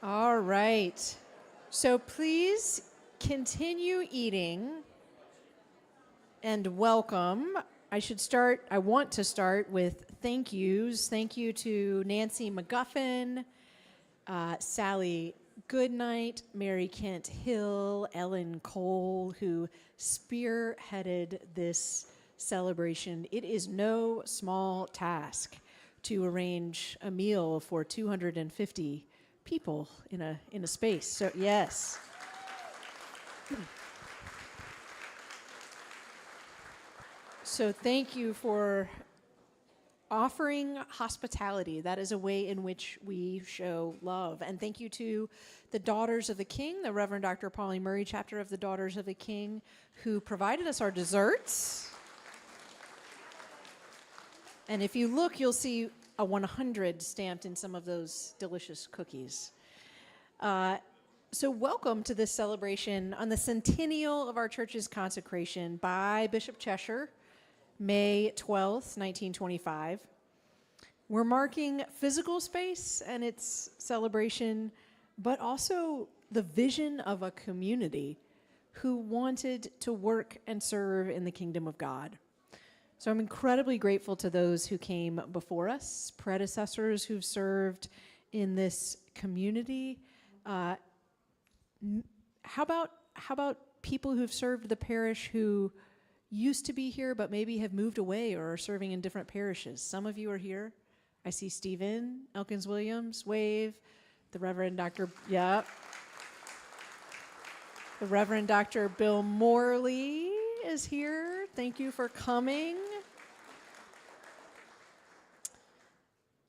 All right. So please continue eating and welcome. I want to start with thank yous. Thank you to Nancy McGuffin, Sally Goodnight, Mary Kent Hill, Ellen Cole, who spearheaded this celebration. It is no small task to arrange a meal for 250 people in a space. So yes. So thank you for offering hospitality. That is a way in which we show love. And thank you to the Daughters of the King, the Reverend Dr. Pauline Murray chapter of the Daughters of the King, who provided us our desserts. And if you look, you'll see a 100 stamped in some of those delicious cookies. So welcome to this celebration on the centennial of our church's consecration by Bishop Cheshire, May 12th, 1925. We're marking physical space and its celebration, but also the vision of a community who wanted to work and serve in the kingdom of God. So I'm incredibly grateful to those who came before us, predecessors who've served in this community. How about people who've served the parish who used to be here but maybe have moved away or are serving in different parishes? Some of you are here. I see Stephen Elkins-Williams, wave. The Reverend Dr. The Reverend Dr. Bill Morley is here. Thank you for coming.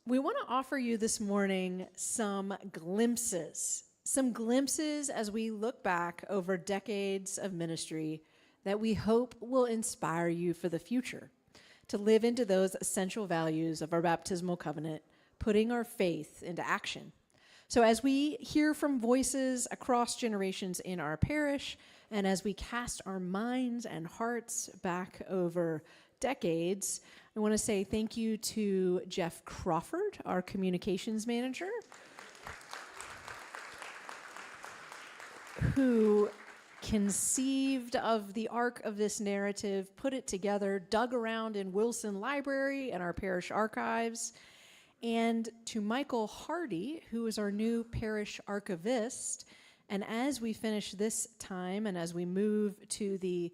We want to offer you this morning some glimpses as we look back over decades of ministry that we hope will inspire you for the future to live into those essential values of our baptismal covenant, putting our faith into action. So as we hear from voices across generations in our parish, and as we cast our minds and hearts back over decades, I want to say thank you to Jeff Crawford, our communications manager, who conceived of the arc of this narrative, put it together, dug around in Wilson Library and our parish archives, and to Michael Hardy, who is our new parish archivist. And as we finish this time and as we move to the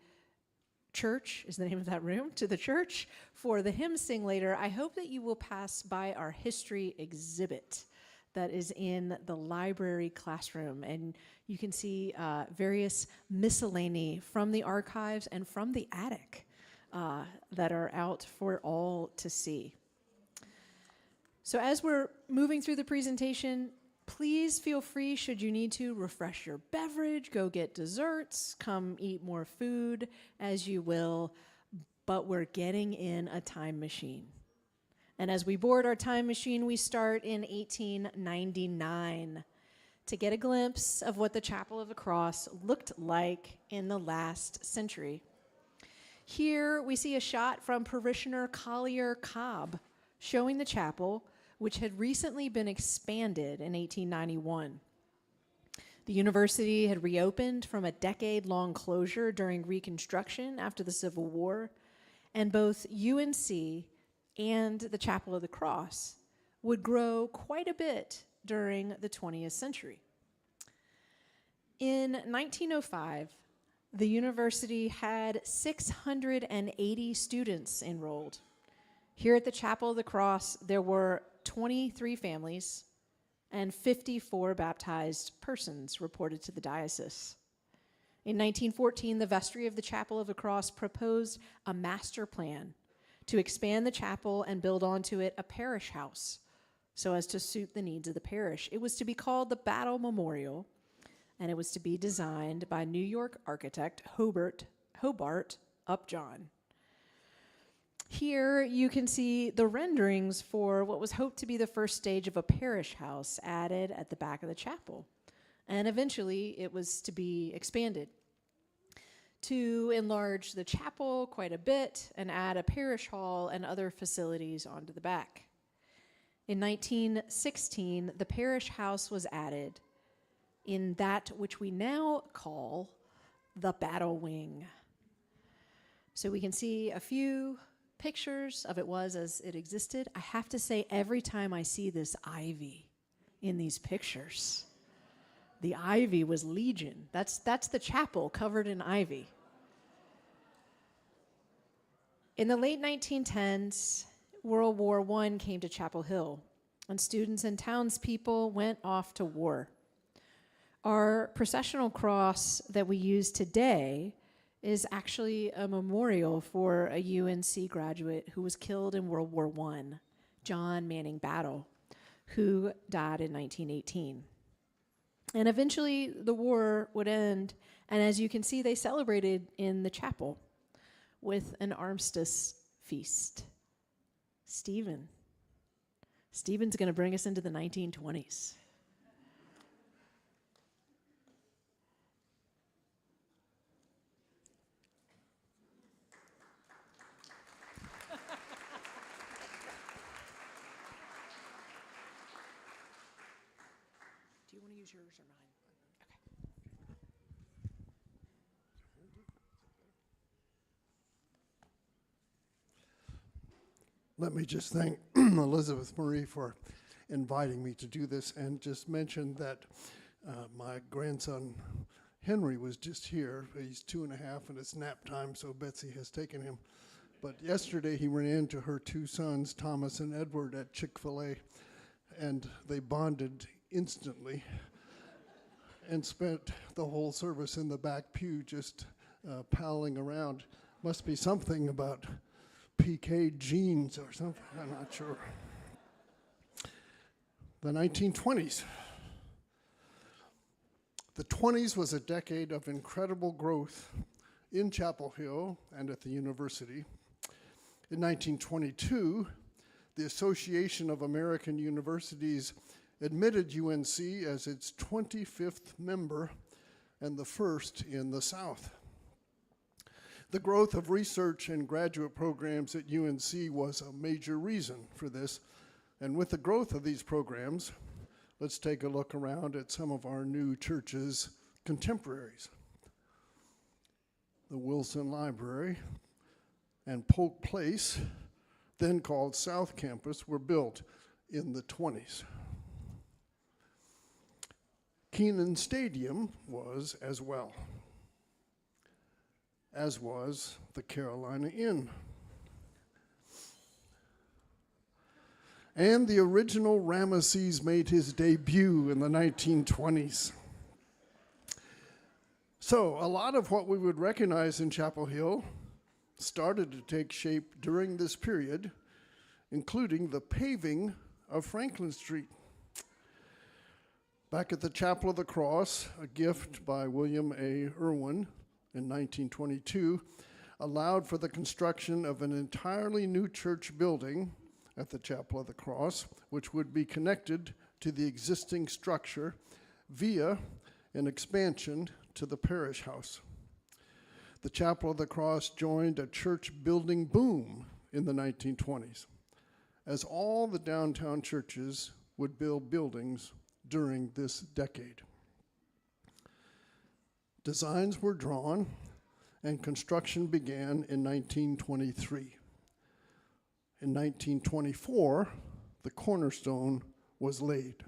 church, is the name of that room, to the church for the hymn sing later, I hope that you will pass by our history exhibit that is in the library classroom. And you can see various miscellany from the archives and from the attic that are out for all to see. So as we're moving through the presentation, please feel free, should you need to, refresh your beverage, go get desserts, come eat more food as you will, but we're getting in a time machine. And as we board our time machine, we start in 1899 to get a glimpse of what the Chapel of the Cross looked like in the last century. Here we see a shot from parishioner Collier Cobb showing the chapel, which had recently been expanded in 1891. The university had reopened from a decade-long closure during Reconstruction after the Civil War, and both UNC and the Chapel of the Cross would grow quite a bit during the 20th century. In 1905, the university had 680 students enrolled. Here at the Chapel of the Cross, there were 23 families and 54 baptized persons reported to the diocese. In 1914, the vestry of the Chapel of the Cross proposed a master plan to expand the chapel and build onto it a parish house so as to suit the needs of the parish. It was to be called the Battle Memorial, and it was to be designed by New York architect Hobart Upjohn. Here you can see the renderings for what was hoped to be the first stage of a parish house added at the back of the chapel. And eventually it was to be expanded to enlarge the chapel quite a bit and add a parish hall and other facilities onto the back. In 1916, the parish house was added, in that which we now call the battle wing. So we can see a few pictures of it was as it existed. I have to say, every time I see this ivy in these pictures, the ivy was legion. That's the chapel covered in ivy. In the late 1910s, World War I came to Chapel Hill, and students and townspeople went off to war. Our processional cross that we use today is actually a memorial for a UNC graduate who was killed in World War I, John Manning Battle, who died in 1918. And eventually the war would end, and as you can see, they celebrated in the chapel with an armistice feast. Stephen's going to bring us into the 1920s. Do you want to use yours or mine? Let me just thank Elizabeth Marie for inviting me to do this, and just mention that my grandson Henry was just here. He's 2.5 and it's nap time, so Betsy has taken him. But yesterday he ran into her 2 sons, Thomas and Edward, at Chick-fil-A, and they bonded instantly and spent the whole service in the back pew just palling around. Must be something about PK genes or something, I'm not sure. The 1920s. The 20s was a decade of incredible growth in Chapel Hill and at the university. In 1922, the Association of American Universities admitted UNC as its 25th member and the first in the South. The growth of research and graduate programs at UNC was a major reason for this. And with the growth of these programs, let's take a look around at some of our new church's contemporaries. The Wilson Library and Polk Place, then called South Campus, were built in the 20s. Kenan Stadium was as well, as was the Carolina Inn. And the original Ramesses made his debut in the 1920s. So a lot of what we would recognize in Chapel Hill started to take shape during this period, including the paving of Franklin Street. Back at the Chapel of the Cross, a gift by William A. Irwin in 1922 allowed for the construction of an entirely new church building at the Chapel of the Cross, which would be connected to the existing structure via an expansion to the parish house. The Chapel of the Cross joined a church building boom in the 1920s, as all the downtown churches would build buildings during this decade. Designs were drawn and construction began in 1923. In 1924, the cornerstone was laid.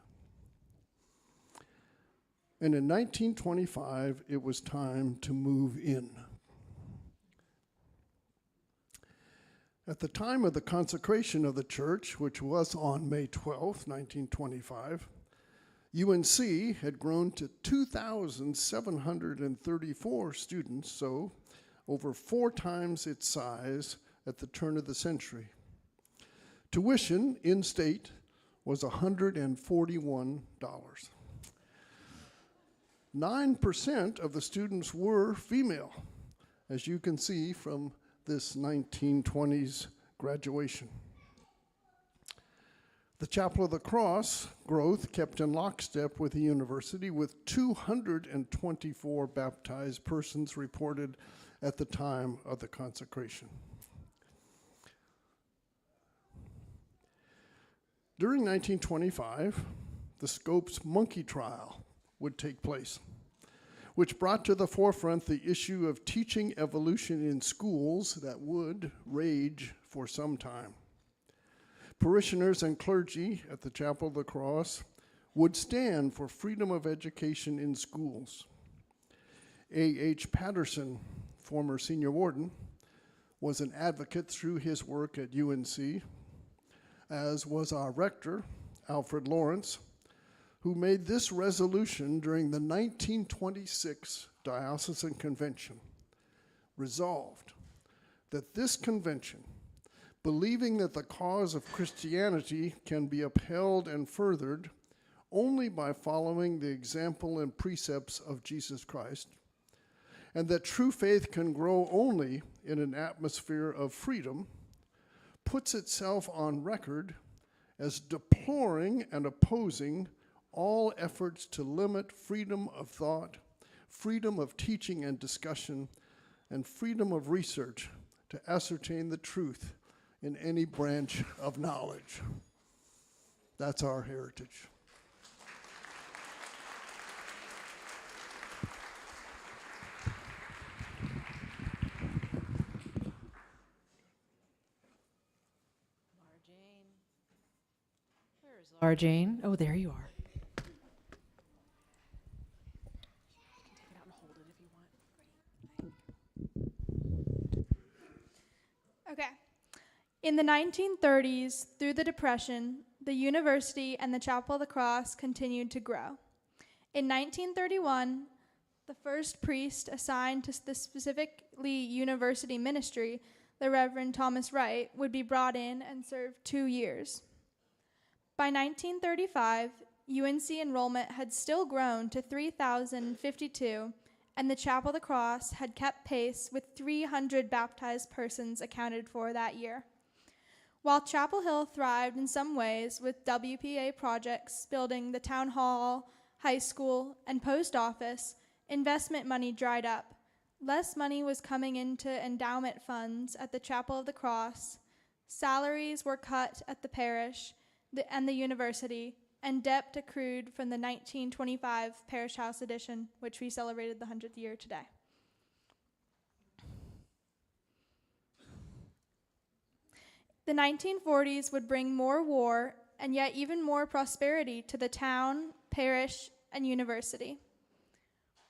And in 1925, it was time to move in. At the time of the consecration of the church, which was on May 12, 1925, UNC had grown to 2,734 students, so over 4 times its size at the turn of the century. Tuition in-state was $141. 9% of the students were female, as you can see from this 1920s graduation. The Chapel of the Cross growth kept in lockstep with the university, with 224 baptized persons reported at the time of the consecration. During 1925, the Scopes monkey trial would take place, which brought to the forefront the issue of teaching evolution in schools that would rage for some time. Parishioners and clergy at the Chapel of the Cross would stand for freedom of education in schools. A.H. Patterson, former senior warden, was an advocate through his work at UNC, as was our rector, Alfred Lawrence, who made this resolution during the 1926 Diocesan Convention. Resolved that this convention, believing that the cause of Christianity can be upheld and furthered only by following the example and precepts of Jesus Christ, and that true faith can grow only in an atmosphere of freedom, puts itself on record as deploring and opposing all efforts to limit freedom of thought, freedom of teaching and discussion, and freedom of research to ascertain the truth in any branch of knowledge. That's our heritage. Laura Jane. Oh, there you are. Okay. In the 1930s, through the Depression, the university and the Chapel of the Cross continued to grow. In 1931, the first priest assigned to the specifically university ministry, the Reverend Thomas Wright, would be brought in and serve 2 years. By 1935, UNC enrollment had still grown to 3,052, and the Chapel of the Cross had kept pace with 300 baptized persons accounted for that year. While Chapel Hill thrived in some ways with WPA projects building the town hall, high school, and post office, investment money dried up. Less money was coming into endowment funds at the Chapel of the Cross, salaries were cut at the parish and the university, and debt accrued from the 1925 Parish House Edition, which we celebrated the 100th year today. The 1940s would bring more war and yet even more prosperity to the town, parish, and university.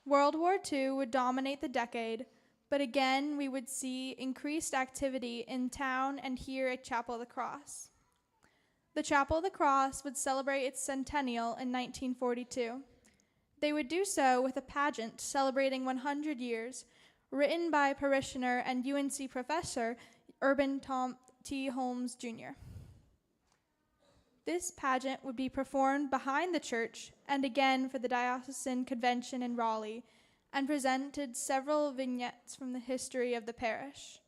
World War II would dominate the decade, but again we would see increased activity in town and here at Chapel of the Cross. The Chapel of the Cross would celebrate its centennial in 1942. They would do so with a pageant celebrating 100 years, written by parishioner and UNC professor Urban T. Holmes, Jr. This pageant would be performed behind the church and again for the Diocesan Convention in Raleigh, and presented several vignettes from the history of the parish.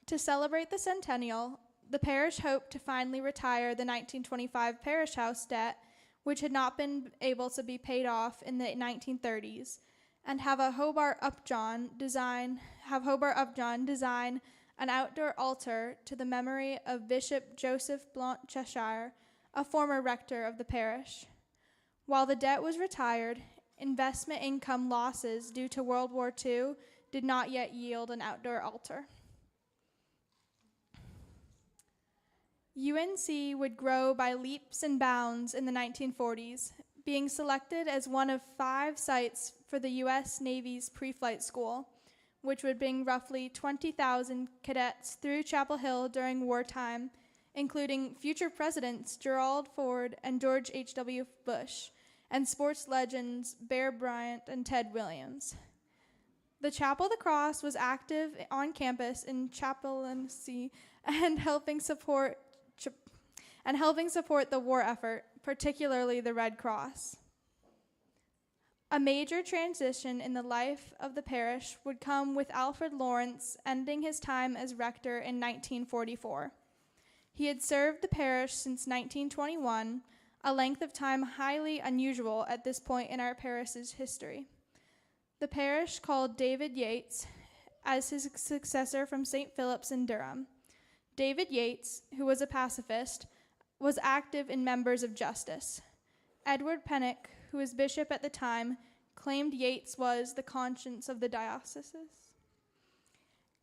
To celebrate the centennial, the parish hoped to finally retire the 1925 parish house debt, which had not been able to be paid off in the 1930s, and have Hobart Upjohn design an outdoor altar to the memory of Bishop Joseph Blount Cheshire, a former rector of the parish. While the debt was retired, investment income losses due to World War II did not yet yield an outdoor altar. UNC would grow by leaps and bounds in the 1940s, being selected as one of 5 sites for the U.S. Navy's pre-flight school, which would bring roughly 20,000 cadets through Chapel Hill during wartime, including future presidents Gerald Ford and George H.W. Bush, and sports legends Bear Bryant and Ted Williams. The Chapel of the Cross was active on campus in chaplaincy and helping support the war effort, particularly the Red Cross. A major transition in the life of the parish would come with Alfred Lawrence ending his time as rector in 1944. He had served the parish since 1921, a length of time highly unusual at this point in our parish's history. The parish called David Yates as his successor from St. Philip's in Durham. David Yates, who was a pacifist, was active in Members of Justice. Edward Pennock, who was bishop at the time, claimed Yates was the conscience of the diocese.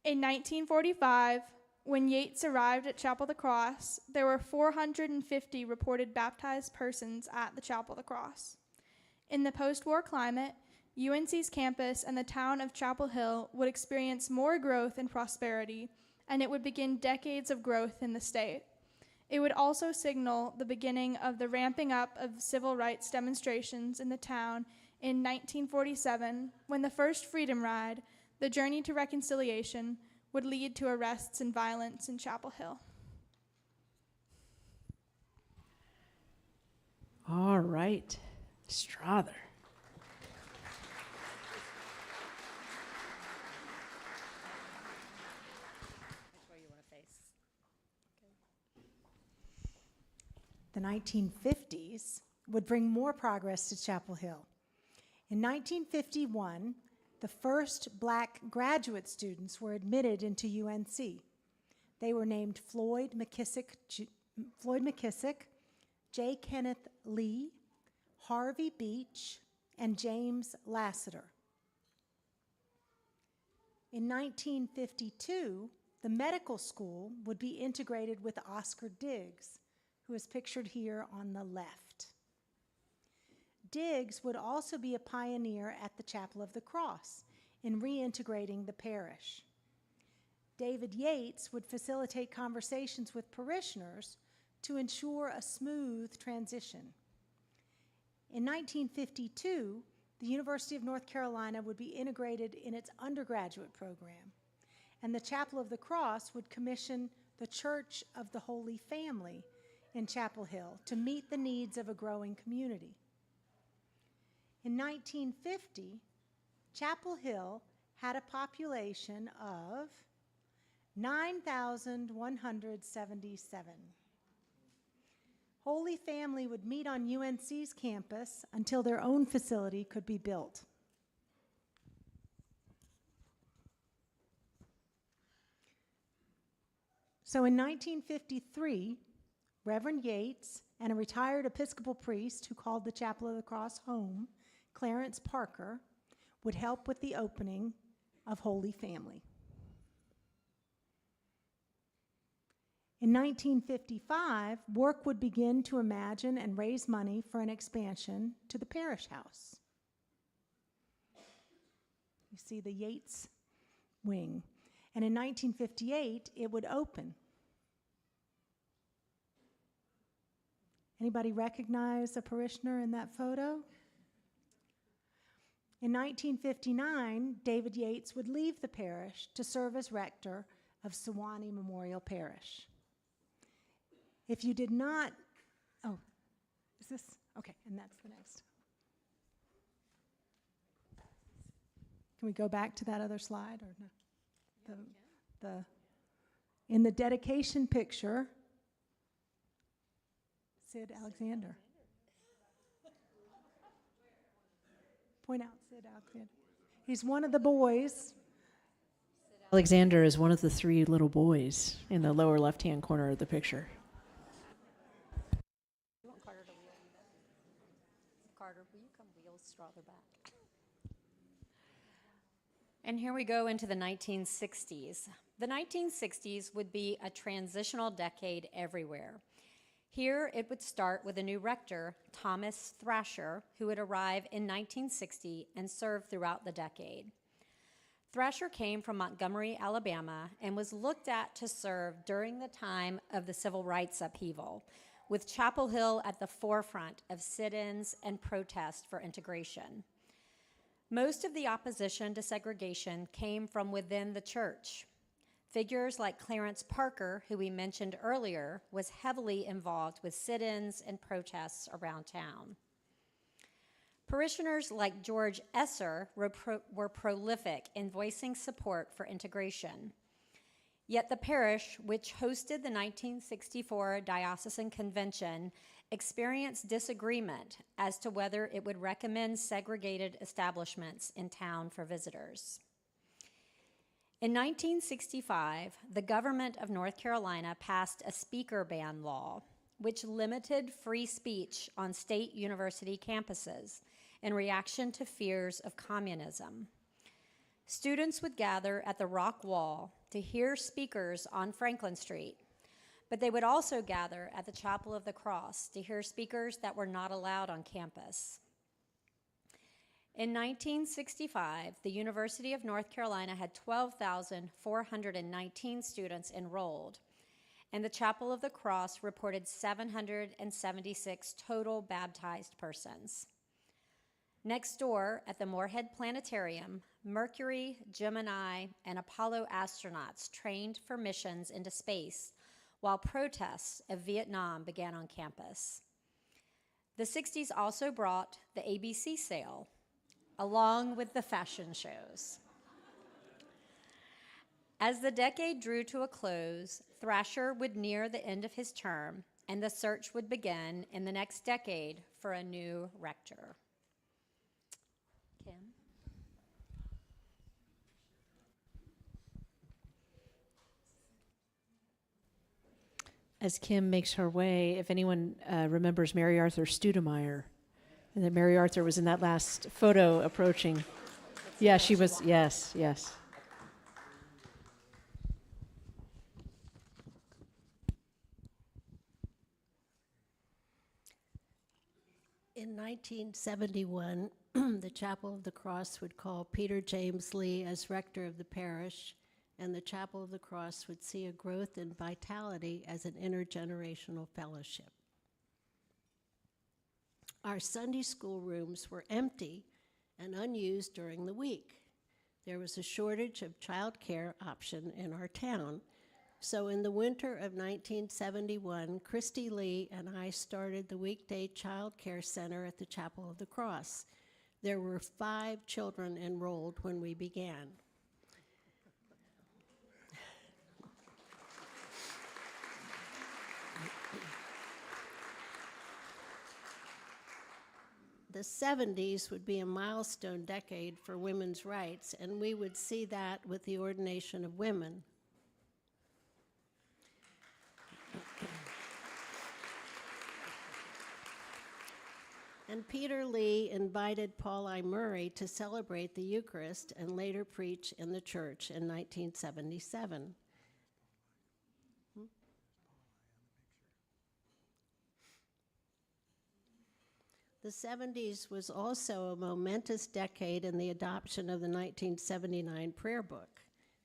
In 1945, when Yates arrived at Chapel of the Cross, there were 450 reported baptized persons at the Chapel of the Cross. In the post-war climate, UNC's campus and the town of Chapel Hill would experience more growth and prosperity, and it would begin decades of growth in the state. It would also signal the beginning of the ramping up of civil rights demonstrations in the town in 1947, when the first Freedom Ride, the Journey to Reconciliation, would lead to arrests and violence in Chapel Hill. All right, Strother. The 1950s would bring more progress to Chapel Hill. In 1951, the first black graduate students were admitted into UNC. They were named Floyd McKissick, J. Kenneth Lee, Harvey Beach, and James Lassiter. In 1952, the medical school would be integrated with Oscar Diggs, who is pictured here on the left. Diggs would also be a pioneer at the Chapel of the Cross in reintegrating the parish. David Yates would facilitate conversations with parishioners to ensure a smooth transition. In 1952, the University of North Carolina would be integrated in its undergraduate program, and the Chapel of the Cross would commission the Church of the Holy Family in Chapel Hill to meet the needs of a growing community. In 1950, Chapel Hill had a population of 9,177. Holy Family would meet on UNC's campus until their own facility could be built. So in 1953, Reverend Yates and a retired Episcopal priest who called the Chapel of the Cross home, Clarence Parker, would help with the opening of Holy Family. In 1955, work would begin to imagine and raise money for an expansion to the parish house. You see the Yates wing. And in 1958, it would open. Anybody recognize a parishioner in that photo? In 1959, David Yates would leave the parish to serve as rector of Sewanee Memorial Parish. If you did not, oh, is this? Okay, and that's the next. Can we go back to that other slide or no? In the dedication picture, Sid Alexander. Point out Sid Alexander. He's one of the boys. Alexander is one of the three little boys in the lower left-hand corner of the picture. You want Carter to wheel you back? Carter, will you come wheel Strother back? And here we go into the 1960s. The 1960s would be a transitional decade everywhere. Here, it would start with a new rector, Thomas Thrasher, who would arrive in 1960 and serve throughout the decade. Thrasher came from Montgomery, Alabama, and was looked at to serve during the time of the civil rights upheaval, with Chapel Hill at the forefront of sit-ins and protests for integration. Most of the opposition to segregation came from within the church. Figures like Clarence Parker, who we mentioned earlier, was heavily involved with sit-ins and protests around town. Parishioners like George Esser were prolific in voicing support for integration. Yet the parish, which hosted the 1964 Diocesan Convention, experienced disagreement as to whether it would recommend segregated establishments in town for visitors. In 1965, the government of North Carolina passed a speaker ban law, which limited free speech on state university campuses in reaction to fears of communism. Students would gather at the Rock Wall to hear speakers on Franklin Street, but they would also gather at the Chapel of the Cross to hear speakers that were not allowed on campus. In 1965, the University of North Carolina had 12,419 students enrolled, and the Chapel of the Cross reported 776 total baptized persons. Next door at the Moorhead Planetarium, Mercury, Gemini, and Apollo astronauts trained for missions into space while protests of Vietnam began on campus. The 60s also brought the ABC sale, along with the fashion shows. As the decade drew to a close, Thrasher would near the end of his term, and the search would begin in the next decade for a new rector. Kim? As Kim makes her way, if anyone remembers Mary Arthur Studemeyer, and that Mary Arthur was in that last photo approaching. Yeah, she was, yes, yes. In 1971, the Chapel of the Cross would call Peter James Lee as rector of the parish, and the Chapel of the Cross would see a growth in vitality as an intergenerational fellowship. Our Sunday school rooms were empty and unused during the week. There was a shortage of childcare option in our town. So in the winter of 1971, Christy Lee and I started the weekday child care center at the Chapel of the Cross. There were 5 children enrolled when we began. The 70s would be a milestone decade for women's rights, and we would see that with the ordination of women. And Peter Lee invited Paul I. Murray to celebrate the Eucharist and later preach in the church in 1977. The 70s was also a momentous decade in the adoption of the 1979 prayer book.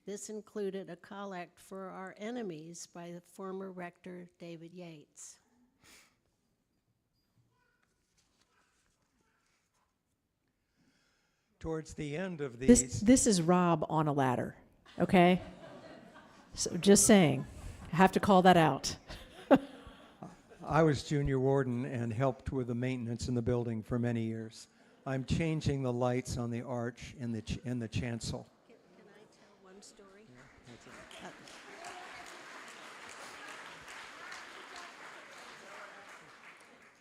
This included a collect for our enemies by the former rector David Yates. Towards the end of these... This is Rob on a ladder, okay? So just saying, I have to call that out. I was junior warden and helped with the maintenance in the building for many years. I'm changing the lights on the arch in the chancel. Can I tell one story?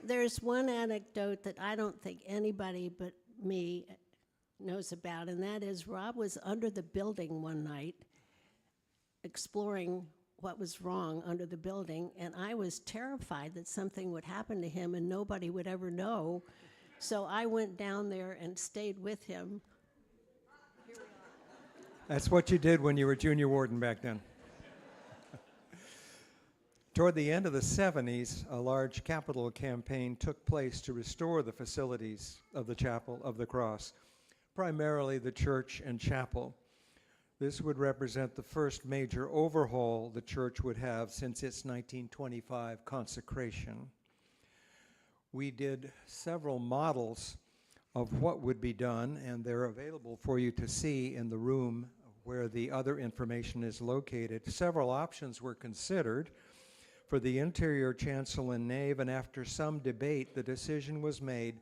There's one anecdote that I don't think anybody but me knows about, and that is Rob was under the building one night exploring what was wrong under the building, and I was terrified that something would happen to him and nobody would ever know. So I went down there and stayed with him. That's what you did when you were junior warden back then. Toward the end of the 70s, a large capital campaign took place to restore the facilities of the Chapel of the Cross, primarily the church and chapel. This would represent the first major overhaul the church would have since its 1925 consecration. We did several models of what would be done, and they're available for you to see in the room where the other information is located. Several options were considered for the interior chancel and nave, and after some debate, the decision was made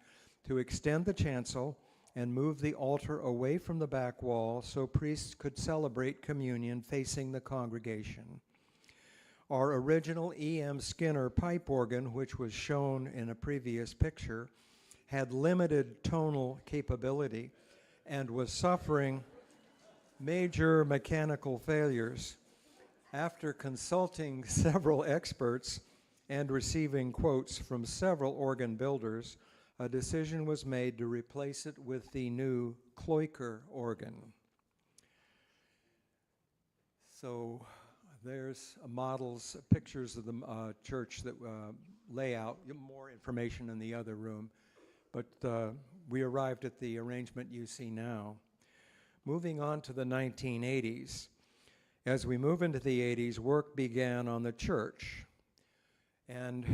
to extend the chancel and move the altar away from the back wall so priests could celebrate communion facing the congregation. Our original E.M. Skinner pipe organ, which was shown in a previous picture, had limited tonal capability and was suffering major mechanical failures. After consulting several experts, and receiving quotes from several organ builders, a decision was made to replace it with the new Kloiker organ. So there's models, pictures of the church that lay out more information in the other room, but we arrived at the arrangement you see now. Moving on to the 1980s. As we move into the 80s, work began on the church. And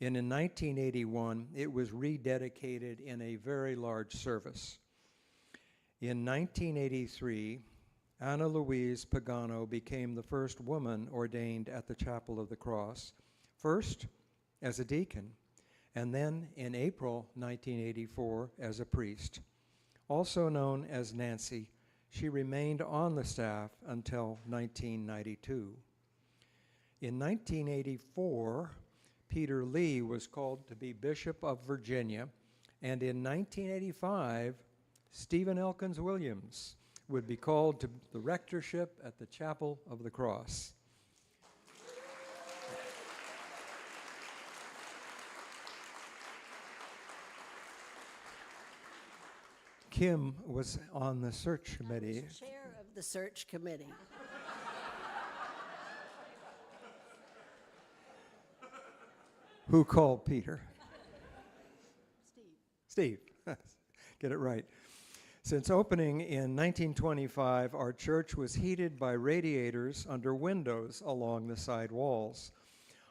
in 1981, it was rededicated in a very large service. In 1983, Anna Louise Pagano became the first woman ordained at the Chapel of the Cross, first as a deacon, and then in April 1984 as a priest. Also known as Nancy, she remained on the staff until 1992. In 1984, Peter Lee was called to be Bishop of Virginia, and in 1985, Stephen Elkins Williams would be called to the rectorship at the Chapel of the Cross. Kim was on the search committee. I was chair of the search committee. Who called Peter? Steve. Steve. Get it right. Since opening in 1925, our church was heated by radiators under windows along the side walls.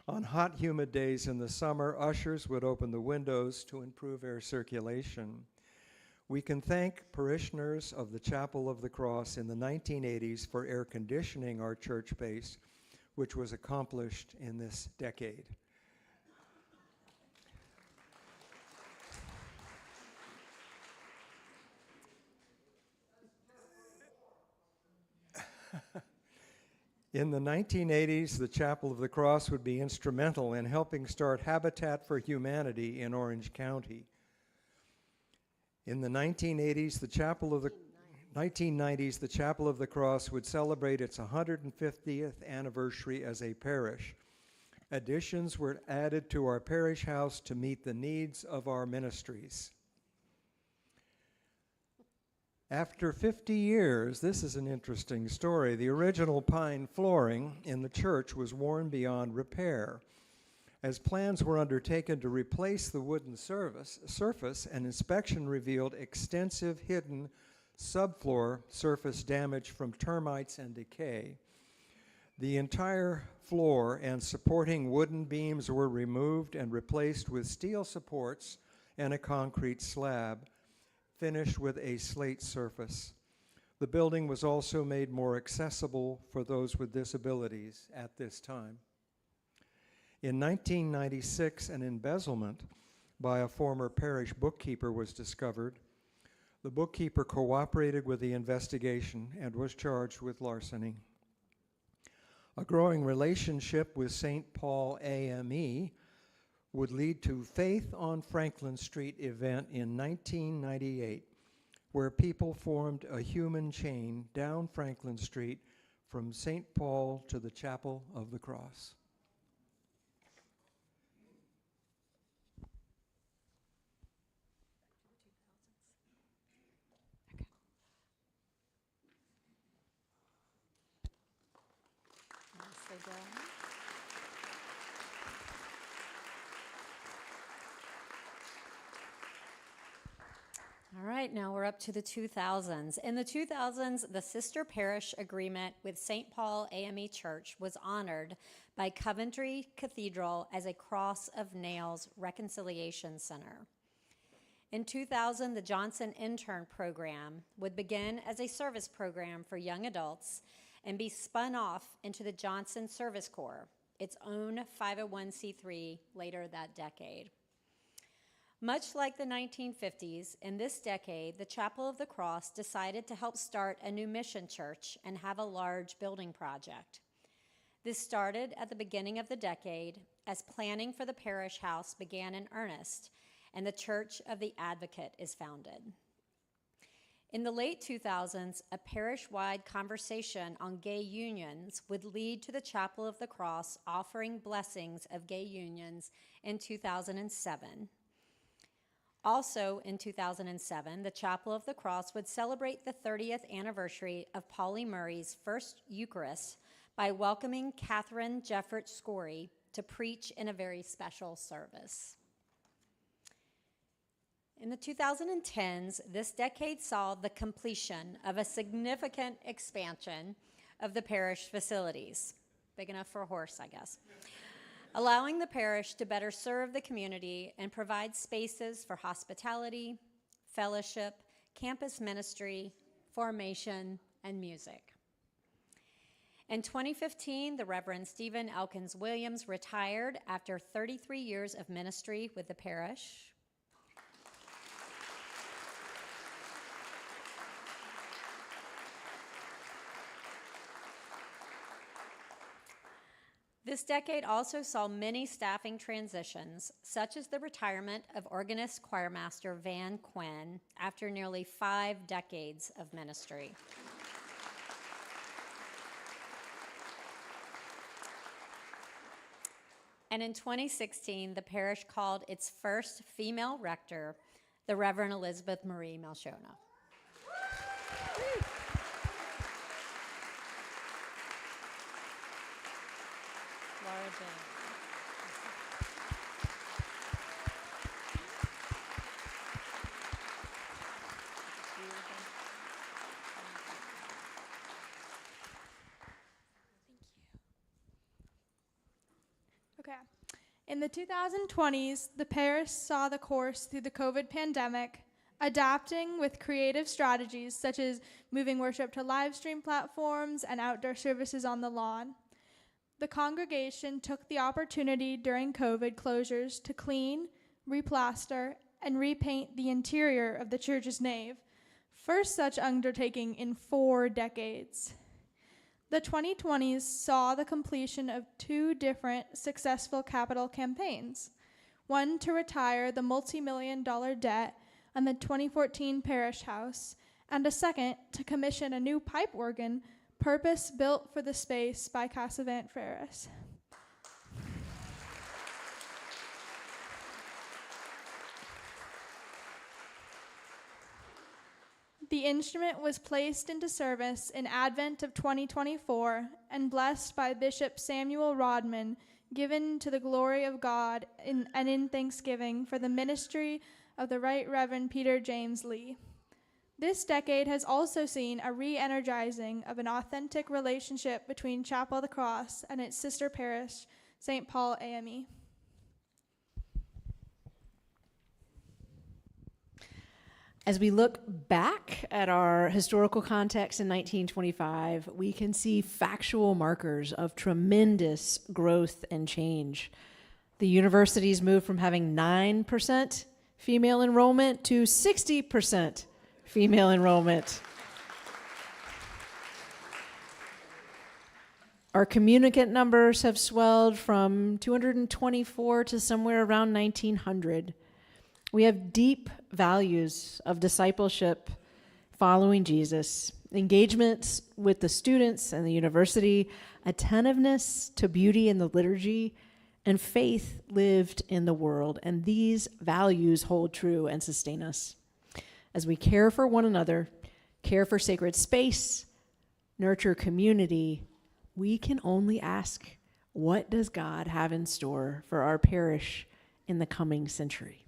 On hot, humid days in the summer, ushers would open the windows to improve air circulation. We can thank parishioners of the Chapel of the Cross in the 1980s for air conditioning our church base, which was accomplished in this decade. In the 1980s, the Chapel of the Cross would be instrumental in helping start Habitat for Humanity in Orange County. In the 1990s, the Chapel of the Cross would celebrate its 150th anniversary as a parish. Additions were added to our parish house to meet the needs of our ministries. After 50 years, this is an interesting story. The original pine flooring in the church was worn beyond repair. As plans were undertaken to replace the wooden surface, an inspection revealed extensive hidden subfloor surface damage from termites and decay. The entire floor and supporting wooden beams were removed and replaced with steel supports and a concrete slab, finished with a slate surface. The building was also made more accessible for those with disabilities at this time. In 1996, an embezzlement by a former parish bookkeeper was discovered. The bookkeeper cooperated with the investigation and was charged with larceny. A growing relationship with St. Paul AME would lead to Faith on Franklin Street event in 1998, where people formed a human chain down Franklin Street from St. Paul to the Chapel of the Cross. All right, now we're up to the 2000s. In the 2000s, the sister parish agreement with St. Paul AME Church was honored by Coventry Cathedral as a Cross of Nails Reconciliation Center. In 2000, the Johnson Intern Program would begin as a service program for young adults and be spun off into the Johnson Service Corps, its own 501c3 later that decade. Much like the 1950s, in this decade, the Chapel of the Cross decided to help start a new mission church and have a large building project. This started at the beginning of the decade as planning for the parish house began in earnest, and the Church of the Advocate is founded. In the late 2000s, a parish-wide conversation on gay unions would lead to the Chapel of the Cross offering blessings of gay unions in 2007. Also in 2007, the Chapel of the Cross would celebrate the 30th anniversary of Pauli Murray's first Eucharist by welcoming Catherine Jeffert Scory to preach in a very special service. In the 2010s, this decade saw the completion of a significant expansion of the parish facilities. Big enough for a horse, I guess. Allowing the parish to better serve the community and provide spaces for hospitality, fellowship, campus ministry, formation, and music. In 2015, the Reverend Stephen Elkins Williams retired after 33 years of ministry with the parish. This decade also saw many staffing transitions, such as the retirement of organist choirmaster Van Quinn after nearly 5 decades of ministry. And in 2016, the parish called its first female rector, the Reverend Elizabeth Marie Melchona. Laura Jane. Okay. In the 2020s, the parish saw the course through the COVID pandemic, adapting with creative strategies such as moving worship to live stream platforms and outdoor services on the lawn. The congregation took the opportunity during COVID closures to clean, replaster, and repaint the interior of the church's nave, first such undertaking in 4 decades. The 2020s saw the completion of 2 different successful capital campaigns, one to retire the multi-million-dollar debt on the 2014 parish house, and a second to commission a new pipe organ purpose-built for the space by Casavant Ferris. The instrument was placed into service in Advent of 2024 and blessed by Bishop Samuel Rodman, given to the glory of God and in thanksgiving for the ministry of the Right Reverend Peter James Lee. This decade has also seen a re-energizing of an authentic relationship between Chapel of the Cross and its sister parish, St. Paul AME. As we look back at our historical context in 1925, we can see factual markers of tremendous growth and change. The universities moved from having 9% female enrollment to 60% female enrollment. Our communicant numbers have swelled from 224 to somewhere around 1,900. We have deep values of discipleship, following Jesus, engagements with the students and the university, attentiveness to beauty in the liturgy, and faith lived in the world. And these values hold true and sustain us. As we care for one another, care for sacred space, nurture community, we can only ask, what does God have in store for our parish in the coming century?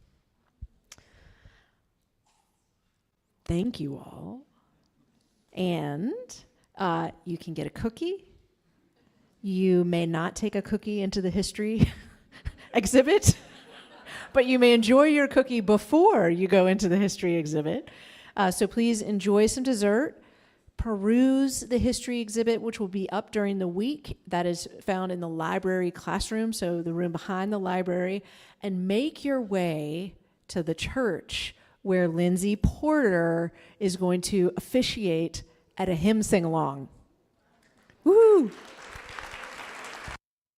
Thank you all. And you can get a cookie. You may not take a cookie into the history exhibit, but you may enjoy your cookie before you go into the history exhibit. So please enjoy some dessert. Peruse the history exhibit, which will be up during the week. That is found in the library classroom, so the room behind the library. And make your way to the church where Lindsay Porter is going to officiate at a hymn sing-along. Woo!